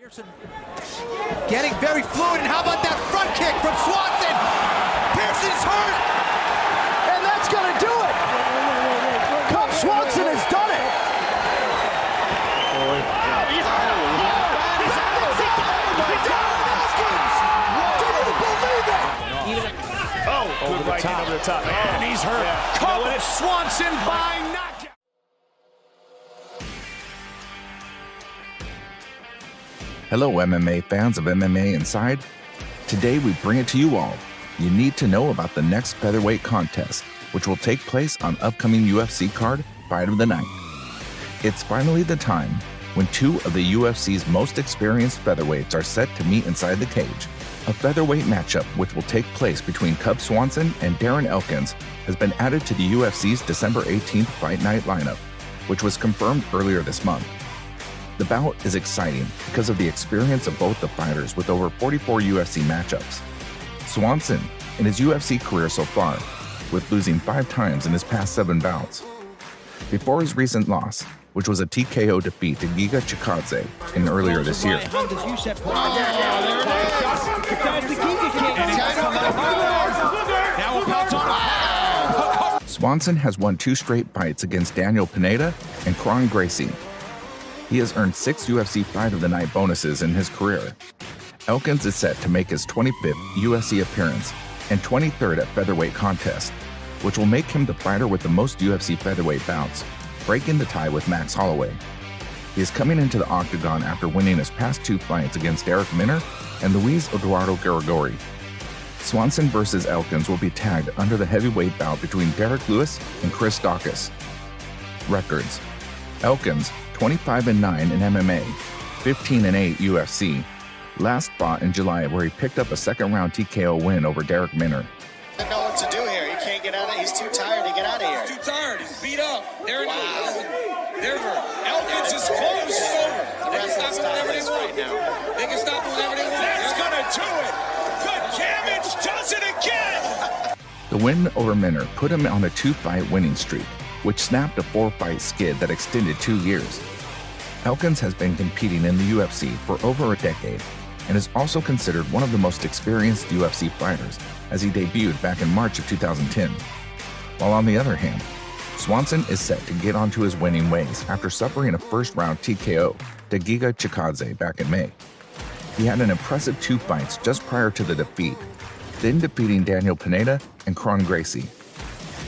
Getting very fluid, and how about that front kick from Swanson? Pearson's hurt! And that's gonna do it! Cub Swanson has done it! Over the top. Over the top. And he's hurt. Yeah. Cub Swanson by knockout! Hello MMA fans of MMA Inside. Today we bring it to you all. You need to know about the next featherweight contest, which will take place on upcoming UFC card Fight of the Night. It's finally the time when two of the UFC's most experienced featherweights are set to meet inside the cage. A featherweight matchup which will take place between Cub Swanson and Darren Elkins has been added to the UFC's December 18th Fight Night lineup, which was confirmed earlier this month. The bout is exciting because of the experience of both the fighters with over 44 UFC matchups. Swanson, in his UFC career so far, with losing 5 times in his past 7 bouts. Before his recent loss, which was a TKO defeat to Giga Chikadze earlier this year. Swanson has won 2 straight fights against Daniel Pineda and Kron Gracie. He has earned 6 UFC Fight of the Night bonuses in his career. Elkins is set to make his 25th UFC appearance and 23rd at featherweight contest, which will make him the fighter with the most UFC featherweight bouts, breaking the tie with Max Holloway. He is coming into the octagon after winning his past 2 fights against Darren Minner and Luis Eduardo Garagorri. Swanson versus Elkins will be tagged under the heavyweight bout between Derek Lewis and Chris Daukaus. Records: Elkins 25-9 in MMA, 15-8 UFC. Last fought in July where he picked up a second-round TKO win over Darren Minner. I don't know what to do here. He can't get out of it. He's too tired to get out of here. He's too tired. He's beat up. There it is. Elkins is close. It's over. They can stop doing whatever they want right now. They can stop doing whatever they want. That's going to do it. Good damage. Does it again. The win over Minner put him on a 2-fight winning streak, which snapped a 4-fight skid that extended 2 years. Elkins has been competing in the UFC for over a decade and is also considered one of the most experienced UFC fighters, as he debuted back in March of 2010. While on the other hand, Swanson is set to get onto his winning ways after suffering a first-round TKO to Giga Chikadze back in May. He had an impressive 2 fights just prior to the defeat, then defeating Daniel Pineda and Kron Gracie.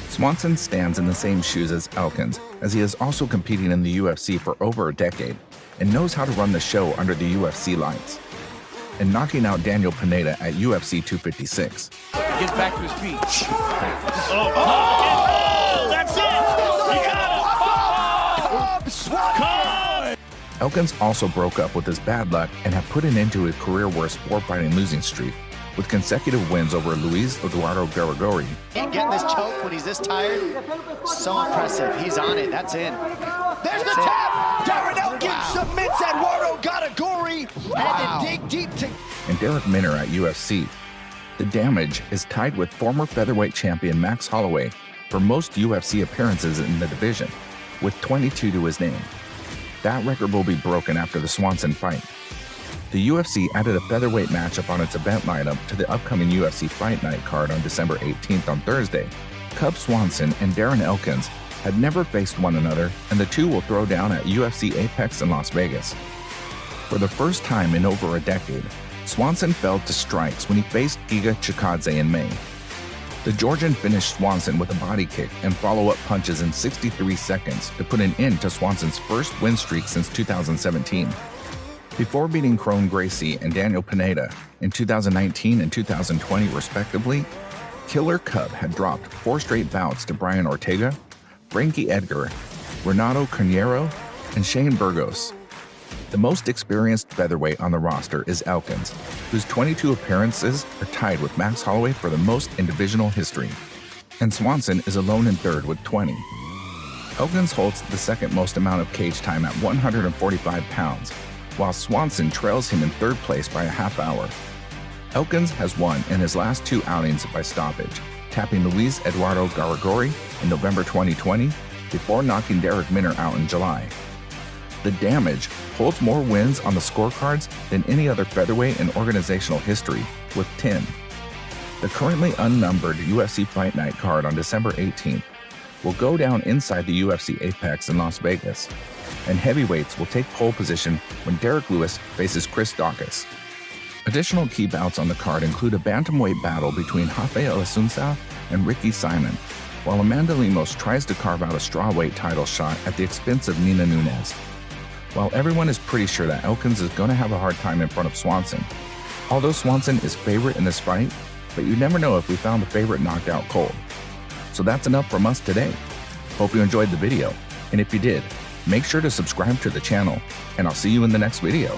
Swanson stands in the same shoes as Elkins, as he is also competing in the UFC for over a decade and knows how to run the show under the UFC lights. And knocking out Daniel Pineda at UFC 256. He gets back to his feet. That's it! You got it! Elkins also broke up with his bad luck and have put an end to his career-worst 4-fighting losing streak, with consecutive wins over Luis Eduardo Garagorri. Getting this choke when he's this tired, so impressive. He's on it. That's in. There's the tap! Darren Elkins submits Eduardo Garagorri and then dig deep to... And Darren Minner at UFC. The damage is tied with former featherweight champion Max Holloway for most UFC appearances in the division, with 22 to his name. That record will be broken after the Swanson fight. The UFC added a featherweight matchup on its event lineup to the upcoming UFC Fight Night card on December 18th on Thursday. Cub Swanson and Darren Elkins had never faced one another, and the two will throw down at UFC Apex in Las Vegas. For the first time in over a decade, Swanson fell to strikes when he faced Giga Chikadze in May. The Georgian finished Swanson with a body kick and follow-up punches in 63 seconds to put an end to Swanson's first win streak since 2017. Before beating Kron Gracie and Daniel Pineda in 2019 and 2020 respectively, Killer Cub had dropped 4 straight bouts to Brian Ortega, Frankie Edgar, Renato Carneiro, and Shane Burgos. The most experienced featherweight on the roster is Elkins, whose 22 appearances are tied with Max Holloway for the most in divisional history, and Swanson is alone in third with 20. Elkins holds the second most amount of cage time at 145 pounds, while Swanson trails him in third place by a half hour. Elkins has won in his last 2 outings by stoppage, tapping Luis Eduardo Garagorri in November 2020 before knocking Darren Minner out in July. The Damage holds more wins on the scorecards than any other featherweight in organizational history, with 10. The currently unnumbered UFC Fight Night card on December 18th will go down inside the UFC Apex in Las Vegas, and heavyweights will take pole position when Derek Lewis faces Chris Daukaus. Additional key bouts on the card include a bantamweight battle between Rafael Assunção and Ricky Simon, while Amanda Lemos tries to carve out a strawweight title shot at the expense of Nina Nunes. While everyone is pretty sure that Elkins is going to have a hard time in front of Swanson, although Swanson is favorite in this fight, but you never know if we found the favorite knocked out cold. So that's enough from us today. Hope you enjoyed the video, and if you did, make sure to subscribe to the channel, and I'll see you in the next video.